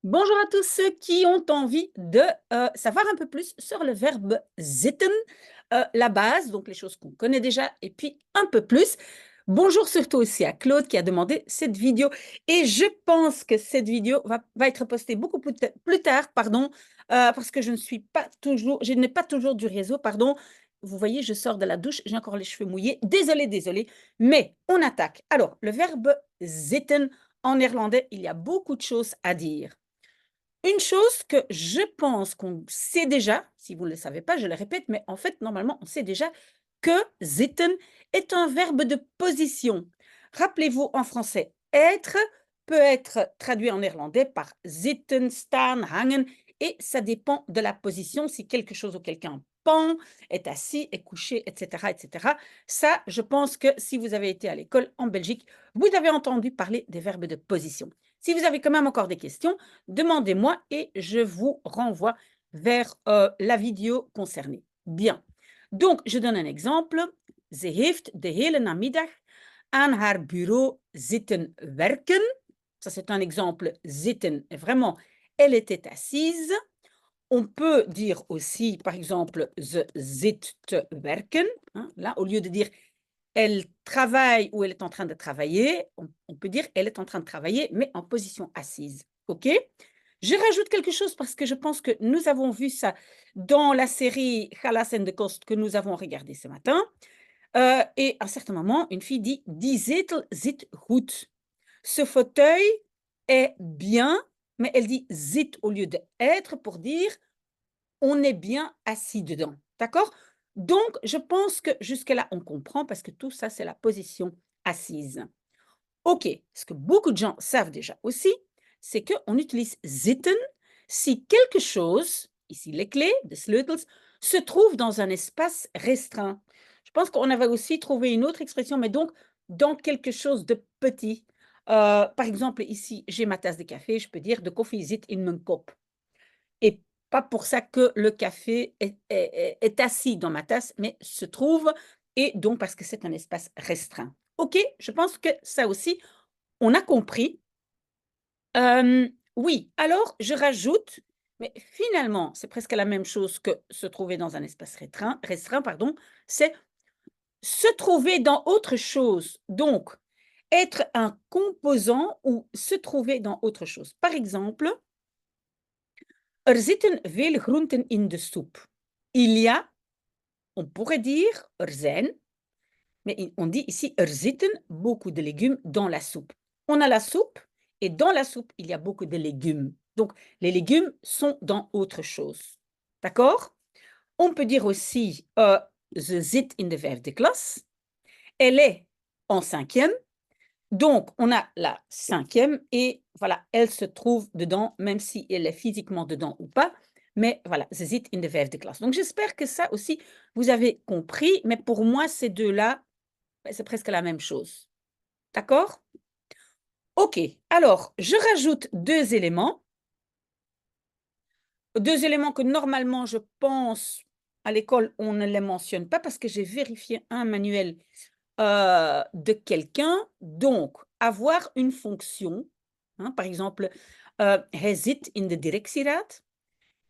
Bonjour à tous ceux qui ont envie de savoir un peu plus sur le verbe zitten, la base, donc les choses qu'on connaît déjà, et puis un peu plus. Bonjour surtout aussi à Claude qui a demandé cette vidéo. Et je pense que cette vidéo va être postée beaucoup plus tard, pardon, parce que je n'ai pas toujours du réseau, pardon. Vous voyez, je sors de la douche, j'ai encore les cheveux mouillés. Désolée, mais on attaque. Alors, le verbe zitten en néerlandais, il y a beaucoup de choses à dire. Une chose que je pense qu'on sait déjà, si vous ne le savez pas, je le répète, mais en fait, normalement, on sait déjà que zitten est un verbe de position. Rappelez-vous, en français, être peut être traduit en néerlandais par zitten, staan, hangen, et ça dépend de la position, si quelque chose ou quelqu'un pend, est assis, est couché, etc., etc. Ça, je pense que si vous avez été à l'école en Belgique, vous avez entendu parler des verbes de position. Si vous avez quand même encore des questions, demandez-moi et je vous renvoie vers la vidéo concernée. Bien. Donc, je donne un exemple. Ze heeft de hele namiddag aan haar bureau zitten werken. Ça, c'est un exemple. Zitten, vraiment, elle était assise. On peut dire aussi, par exemple, ze zit te werken. Hein, là, au lieu de dire elle travaille ou elle est en train de travailler, on peut dire elle est en train de travailler, mais en position assise. OK? Je rajoute quelque chose parce que je pense que nous avons vu ça dans la série Halas en de Kost que nous avons regardé ce matin. Et à un certain moment, une fille dit Die zetel zit goed. Ce fauteuil est bien, mais elle dit zit au lieu de être pour dire on est bien assis dedans. D'accord? Donc, je pense que jusque-là, on comprend parce que tout ça, c'est la position assise. OK, ce que beaucoup de gens savent déjà aussi, c'est qu'on utilise zitten si quelque chose, ici les clés, de sleutels, se trouve dans un espace restreint. Je pense qu'on avait aussi trouvé une autre expression, mais donc dans quelque chose de petit. Par exemple, ici, j'ai ma tasse de café, je peux dire de koffie zit in mijn kop. Et pas pour ça que le café est assis dans ma tasse, mais se trouve, et donc parce que c'est un espace restreint. OK, je pense que ça aussi, on a compris. Oui, alors je rajoute, mais finalement, c'est presque la même chose que se trouver dans un espace restreint, pardon, c'est se trouver dans autre chose. Donc, être un composant ou se trouver dans autre chose. Par exemple, er zitten veel groenten in de soep. Il y a, on pourrait dire, er zijn, mais on dit ici, er zitten beaucoup de légumes dans la soupe. On a la soupe et dans la soupe, il y a beaucoup de légumes. Donc, les légumes sont dans autre chose. D'accord? On peut dire aussi, ze zit in de vijfde klas. Elle est en cinquième. Donc, on a la cinquième et voilà, elle se trouve dedans, même si elle est physiquement dedans ou pas. Mais voilà, ze zit in de vijfde klas. Donc, j'espère que ça aussi, vous avez compris. Mais pour moi, ces deux-là, c'est presque la même chose. D'accord? OK. Alors, je rajoute deux éléments. Deux éléments que normalement, je pense, à l'école, on ne les mentionne pas parce que j'ai vérifié un manuel de quelqu'un. Donc, avoir une fonction, hein, par exemple, hij zit in de directieraad.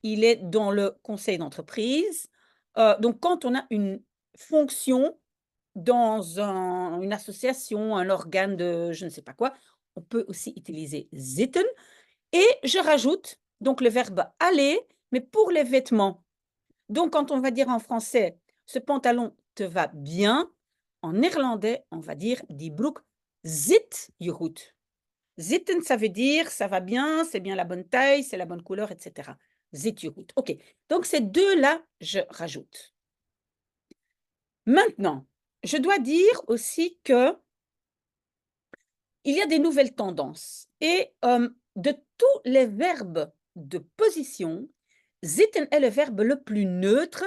Il est dans le conseil d'entreprise. Donc, quand on a une fonction dans une association, un organe de je ne sais pas quoi, on peut aussi utiliser zitten. Et je rajoute donc le verbe aller, mais pour les vêtements. Donc, quand on va dire en français, ce pantalon te va bien, en néerlandais, on va dire die broek zit je goed. Zitten, ça veut dire ça va bien, c'est bien la bonne taille, c'est la bonne couleur, etc. Zit je goed. OK. Donc, ces deux-là, je rajoute. Maintenant, je dois dire aussi que il y a des nouvelles tendances et de tous les verbes de position, zitten est le verbe le plus neutre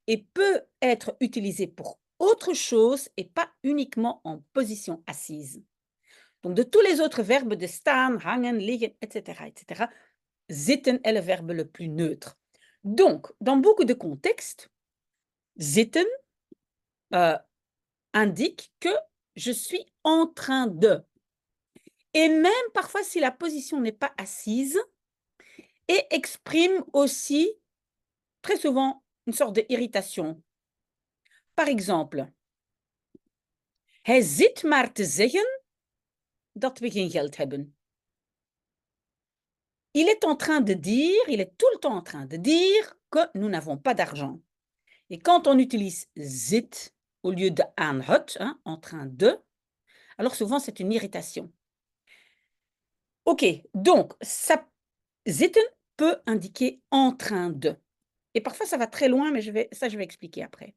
et peut être utilisé pour autre chose et pas uniquement en position assise. Donc, de tous les autres verbes de staan, hangen, liggen, etc., zitten est le verbe le plus neutre. Donc, dans beaucoup de contextes, zitten indique que je suis en train de. Et même parfois, si la position n'est pas assise, et exprime aussi très souvent une sorte d'irritation. Par exemple, hij zit maar te zeggen dat we geen geld hebben. Il est en train de dire, il est tout le temps en train de dire que nous n'avons pas d'argent. Et quand on utilise zit au lieu de aan het, hein, en train de, alors souvent c'est une irritation. Ok, donc ça, zitten peut indiquer en train de. Et parfois ça va très loin, mais je vais expliquer après.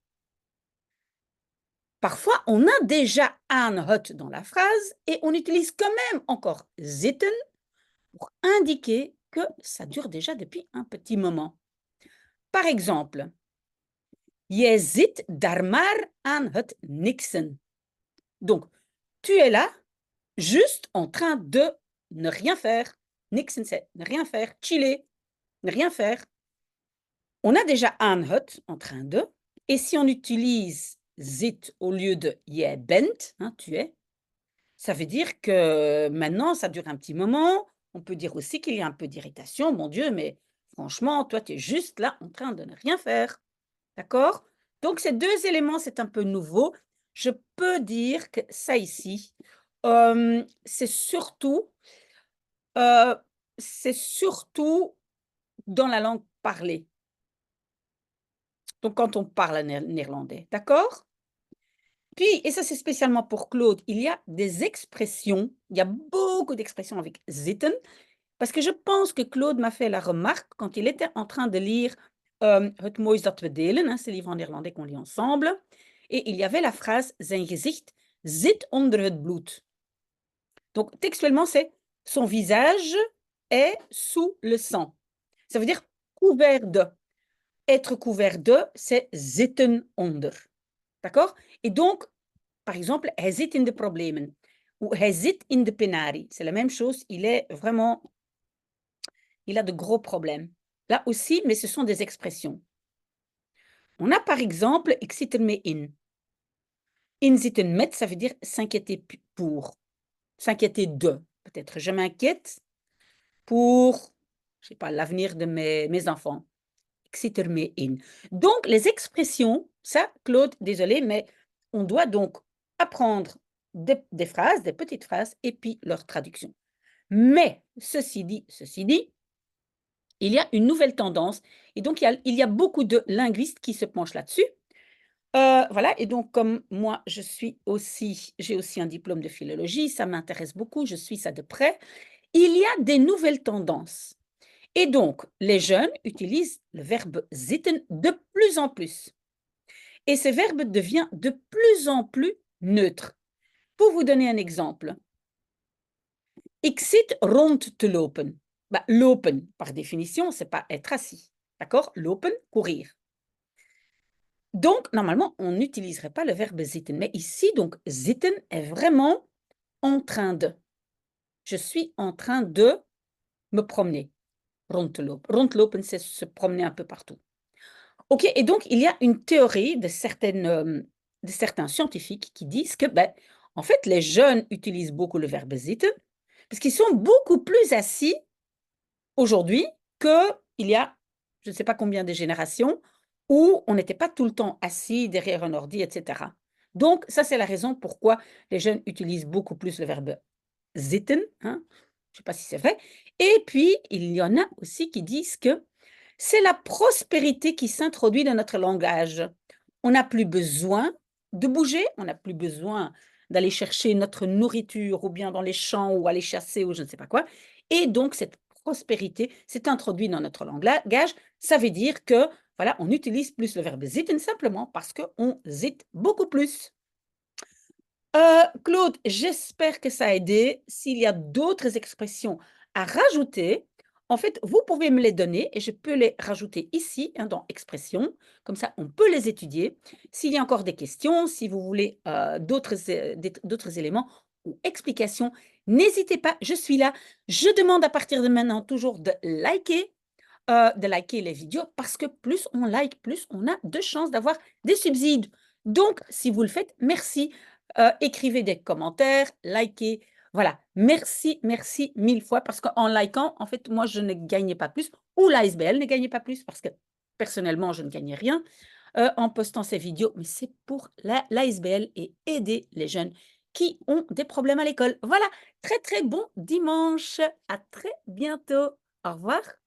Parfois, on a déjà aan het dans la phrase et on utilise quand même encore zitten pour indiquer que ça dure déjà depuis un petit moment. Par exemple, je zit daar maar aan het niksen. Donc, tu es là, juste en train de ne rien faire. Niksen, c'est ne rien faire, chiller, ne rien faire. On a déjà aan het, en train de, et si on utilise zit au lieu de je bent, hein, tu es, ça veut dire que maintenant, ça dure un petit moment. On peut dire aussi qu'il y a un peu d'irritation. Mon Dieu, mais franchement, toi, tu es juste là en train de ne rien faire. D'accord? Donc, ces deux éléments, c'est un peu nouveau. Je peux dire que ça ici, c'est surtout dans la langue parlée. Donc, quand on parle néerlandais. D'accord? Puis, et ça c'est spécialement pour Claude, il y a des expressions, il y a beaucoup d'expressions avec zitten, parce que je pense que Claude m'a fait la remarque quand il était en train de lire Het moois dat we delen, hein, ce livre en néerlandais qu'on lit ensemble, et il y avait la phrase zijn gezicht zit onder het bloed. Donc textuellement c'est son visage est sous le sang. Ça veut dire couvert de. Être couvert de, c'est zitten onder. D'accord? Et donc, par exemple, hij zit in de problemen ou hij zit in de penarie. C'est la même chose, il a de gros problèmes. Là aussi, mais ce sont des expressions. On a par exemple, ik zit er mee in. In zitten met, ça veut dire s'inquiéter pour, s'inquiéter de. Peut-être, je m'inquiète pour, je sais pas, l'avenir de mes enfants. Ik zit er mee in. Donc, les expressions, ça, Claude, désolé, mais on doit donc apprendre des phrases, des petites phrases, et puis leur traduction. Mais, ceci dit, il y a une nouvelle tendance, et donc il y a beaucoup de linguistes qui se penchent là-dessus. Voilà, et donc comme moi, j'ai aussi un diplôme de philologie, ça m'intéresse beaucoup, je suis ça de près. Il y a des nouvelles tendances. Et donc, les jeunes utilisent le verbe zitten de plus en plus. Et ce verbe devient de plus en plus neutre. Pour vous donner un exemple, ik zit rond te lopen. Bah, lopen, par définition, c'est pas être assis. D'accord? Lopen, courir. Donc, normalement, on n'utiliserait pas le verbe zitten. Mais ici, donc, zitten est vraiment en train de. Je suis en train de me promener. Rondlopen. Rondlopen, c'est se promener un peu partout. Ok, et donc, il y a une théorie de certains scientifiques qui disent que, en fait, les jeunes utilisent beaucoup le verbe zitten parce qu'ils sont beaucoup plus assis aujourd'hui qu'il y a, je ne sais pas combien de générations, où on n'était pas tout le temps assis derrière un ordi, etc. Donc, ça, c'est la raison pourquoi les jeunes utilisent beaucoup plus le verbe zitten. Hein. Je ne sais pas si c'est vrai. Et puis, il y en a aussi qui disent que c'est la prospérité qui s'introduit dans notre langage. On n'a plus besoin de bouger, on n'a plus besoin d'aller chercher notre nourriture ou bien dans les champs ou aller chasser ou je ne sais pas quoi. Et donc, cette prospérité s'est introduite dans notre langage. Ça veut dire que, voilà, on utilise plus le verbe zitten simplement parce qu'on zit beaucoup plus. Claude, j'espère que ça a aidé. S'il y a d'autres expressions à rajouter, en fait, vous pouvez me les donner et je peux les rajouter ici, hein, dans expressions. Comme ça, on peut les étudier. S'il y a encore des questions, si vous voulez d'autres éléments ou explications, n'hésitez pas, je suis là. Je demande à partir de maintenant toujours de liker les vidéos parce que plus on like, plus on a de chances d'avoir des subsides. Donc, si vous le faites, merci. Écrivez des commentaires, likez, Voilà, merci, merci 1000 fois parce qu'en likant, en fait, moi, je ne gagnais pas plus ou l'ASBL ne gagnait pas plus parce que personnellement, je ne gagnais rien en postant ces vidéos, mais c'est pour l'ASBL et aider les jeunes qui ont des problèmes à l'école. Voilà, très, très bon dimanche. À très bientôt. Au revoir.